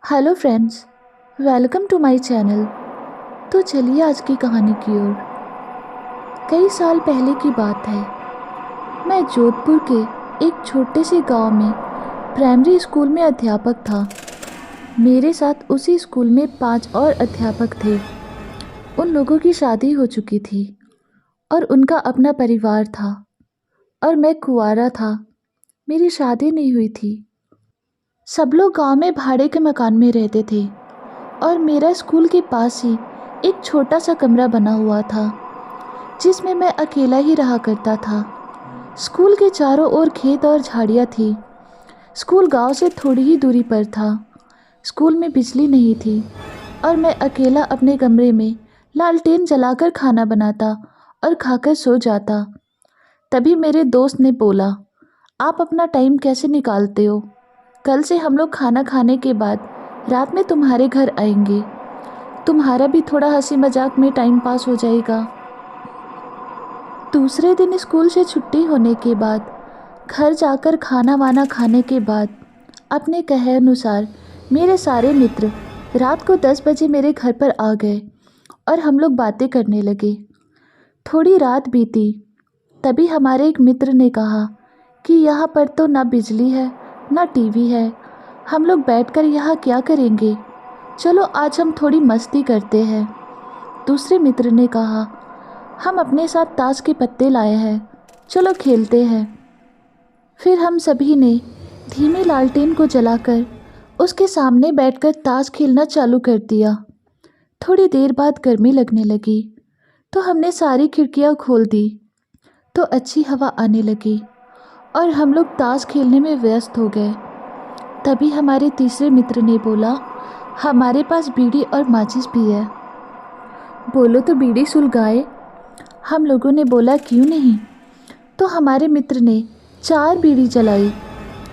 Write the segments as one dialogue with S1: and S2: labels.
S1: Hello friends, welcome to my channel. तो चलिए आज की कहानी की ओर। कई साल पहले की बात है। मैं जोधपुर के एक छोटे से गांव में प्राइमरी स्कूल में अध्यापक था। मेरे साथ उसी स्कूल में 5 और अध्यापक थे। उन लोगों की शादी हो चुकी थी और उनका अपना परिवार था, और मैं कुंवारा था। मेरी शादी नहीं हुई थी। सब लोग गांव में भाड़े के मकान में रहते थे और मेरा स्कूल के पास ही एक छोटा सा कमरा बना हुआ था जिसमें मैं अकेला ही रहा करता था। स्कूल के चारों ओर खेत और झाड़ियाँ थी। स्कूल गांव से थोड़ी ही दूरी पर था। स्कूल में बिजली नहीं थी और मैं अकेला अपने कमरे में लालटेन जलाकर खाना बनाता और खाकर सो जाता। तभी मेरे दोस्त ने बोला, आप अपना टाइम कैसे निकालते हो? कल से हम लोग खाना खाने के बाद रात में तुम्हारे घर आएंगे। तुम्हारा भी थोड़ा हंसी मजाक में टाइम पास हो जाएगा। दूसरे दिन स्कूल से छुट्टी होने के बाद घर जाकर खाना वाना खाने के बाद अपने कहे अनुसार मेरे सारे मित्र रात को 10 बजे मेरे घर पर आ गए और हम लोग बातें करने लगे। थोड़ी रात बीती, तभी हमारे एक मित्र ने कहा कि यहाँ पर तो ना बिजली है ना टीवी है, हम लोग बैठकर यहाँ क्या करेंगे? चलो आज हम थोड़ी मस्ती करते हैं। दूसरे मित्र ने कहा, हम अपने साथ ताश के पत्ते लाए हैं, चलो खेलते हैं। फिर हम सभी ने धीमी लालटेन को जलाकर उसके सामने बैठकर ताश खेलना चालू कर दिया। थोड़ी देर बाद गर्मी लगने लगी तो हमने सारी खिड़कियां खोल दी तो अच्छी हवा आने लगी और हम लोग ताश खेलने में व्यस्त हो गए। तभी हमारे तीसरे मित्र ने बोला, हमारे पास बीड़ी और माचिस भी है, बोलो तो बीड़ी सुलगाए। हम लोगों ने बोला, क्यों नहीं। तो हमारे मित्र ने 4 बीड़ी जलाई।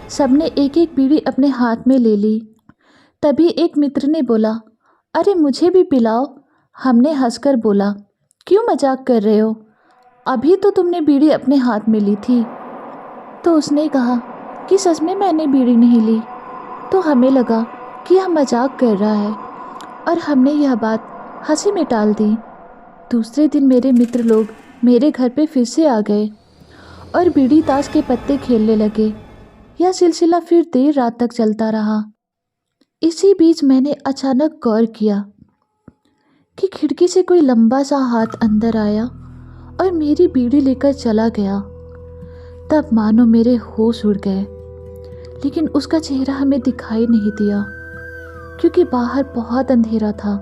S1: सबने एक एक बीड़ी अपने हाथ में ले ली। तभी एक मित्र ने बोला, अरे मुझे भी पिलाओ। हमने हंसकर बोला, क्यों मजाक कर रहे हो, अभी तो तुमने बीड़ी अपने हाथ में ली थी। तो उसने कहा कि सच में मैंने बीड़ी नहीं ली। तो हमें लगा कि यह मजाक कर रहा है और हमने यह बात हंसी में टाल दी। दूसरे दिन मेरे मित्र लोग मेरे घर पे फिर से आ गए और बीड़ी ताश के पत्ते खेलने लगे। यह सिलसिला फिर देर रात तक चलता रहा। इसी बीच मैंने अचानक गौर किया कि खिड़की से कोई लंबा सा हाथ अंदर आया और मेरी बीड़ी लेकर चला गया। तब मानो मेरे होश उड़ गए, लेकिन उसका चेहरा हमें दिखाई नहीं दिया क्योंकि बाहर बहुत अंधेरा था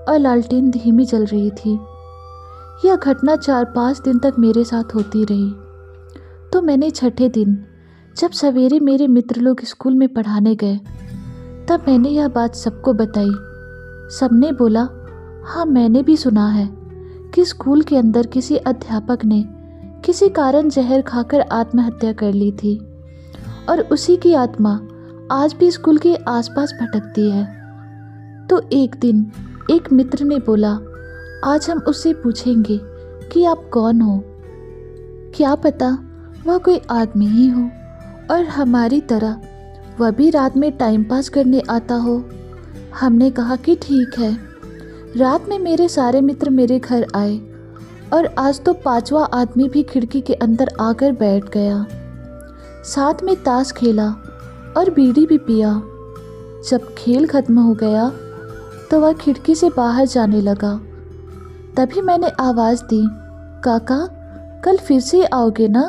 S1: और लालटेन धीमी जल रही थी। यह घटना 4-5 दिन तक मेरे साथ होती रही। तो मैंने छठे दिन जब सवेरे मेरे मित्र लोग स्कूल में पढ़ाने गए तब मैंने यह बात सबको बताई। सबने बोला, हाँ मैंने भी सुना है कि स्कूल के अंदर किसी अध्यापक ने किसी कारण जहर खाकर आत्महत्या कर ली थी और उसी की आत्मा आज भी स्कूल के आसपास भटकती है। तो एक दिन एक मित्र ने बोला, आज हम उससे पूछेंगे कि आप कौन हो। क्या पता वह कोई आदमी ही हो और हमारी तरह वह भी रात में टाइम पास करने आता हो। हमने कहा कि ठीक है। रात में मेरे सारे मित्र मेरे घर आए और आज तो 5वां आदमी भी खिड़की के अंदर आकर बैठ गया। साथ में ताश खेला और बीड़ी भी पिया। जब खेल खत्म हो गया तो वह खिड़की से बाहर जाने लगा। तभी मैंने आवाज़ दी, काका कल फिर से आओगे ना?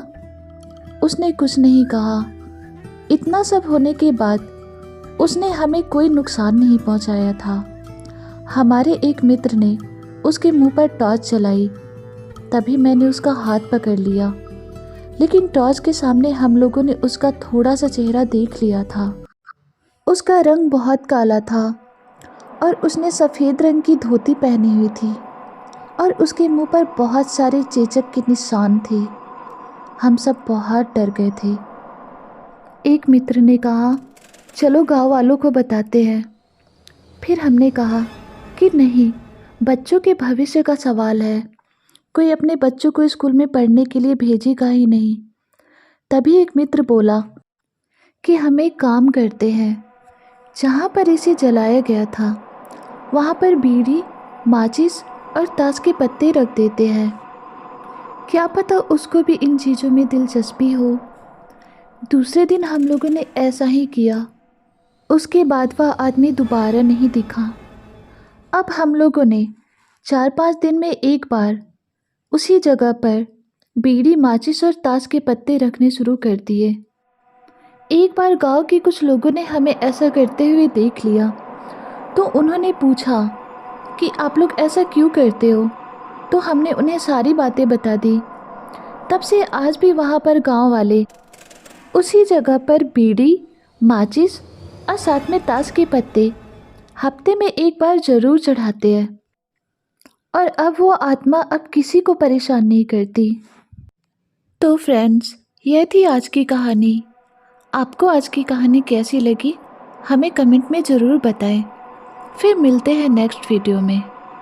S1: उसने कुछ नहीं कहा। इतना सब होने के बाद उसने हमें कोई नुकसान नहीं पहुंचाया था। हमारे एक मित्र ने उसके मुंह पर टॉर्च चलाई। तभी मैंने उसका हाथ पकड़ लिया, लेकिन टॉर्च के सामने हम लोगों ने उसका थोड़ा सा चेहरा देख लिया था। उसका रंग बहुत काला था और उसने सफ़ेद रंग की धोती पहनी हुई थी और उसके मुंह पर बहुत सारे चेचक के निशान थे। हम सब बहुत डर गए थे। एक मित्र ने कहा, चलो गांव वालों को बताते हैं। फिर हमने कहा कि नहीं, बच्चों के भविष्य का सवाल है, कोई अपने बच्चों को स्कूल में पढ़ने के लिए भेजेगा ही नहीं। तभी एक मित्र बोला कि हम एक काम करते हैं, जहाँ पर इसे जलाया गया था वहाँ पर बीड़ी, माचिस और ताश के पत्ते रख देते हैं। क्या पता उसको भी इन चीज़ों में दिलचस्पी हो। दूसरे दिन हम लोगों ने ऐसा ही किया। उसके बाद वह आदमी दोबारा नहीं दिखा। अब हम लोगों ने 4-5 दिन में एक बार उसी जगह पर बीड़ी, माचिस और ताश के पत्ते रखने शुरू कर दिए। एक बार गांव के कुछ लोगों ने हमें ऐसा करते हुए देख लिया, तो उन्होंने पूछा कि आप लोग ऐसा क्यों करते हो। तो हमने उन्हें सारी बातें बता दी। तब से आज भी वहाँ पर गांव वाले उसी जगह पर बीड़ी, माचिस और साथ में ताश के पत्ते हफ्ते में एक बार ज़रूर चढ़ाते हैं। और अब वो आत्मा अब किसी को परेशान नहीं करती। तो फ्रेंड्स, यह थी आज की कहानी। आपको आज की कहानी कैसी लगी हमें कमेंट में ज़रूर बताएं। फिर मिलते हैं नेक्स्ट वीडियो में।